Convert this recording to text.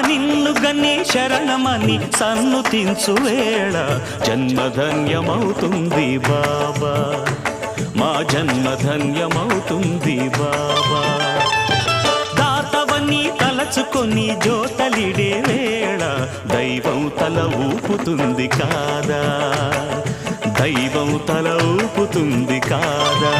నిన్ను గన్ని శరణమని సన్నుతించు వేళ జన్మధన్యమవుతుంది బాబా, మా జన్మధన్యమవుతుంది బాబా. దాతవని తలచుకొని జోతలిడే వేళ దైవం తల ఊపుతుంది కాదా, దైవం తల ఊపుతుంది కాదా.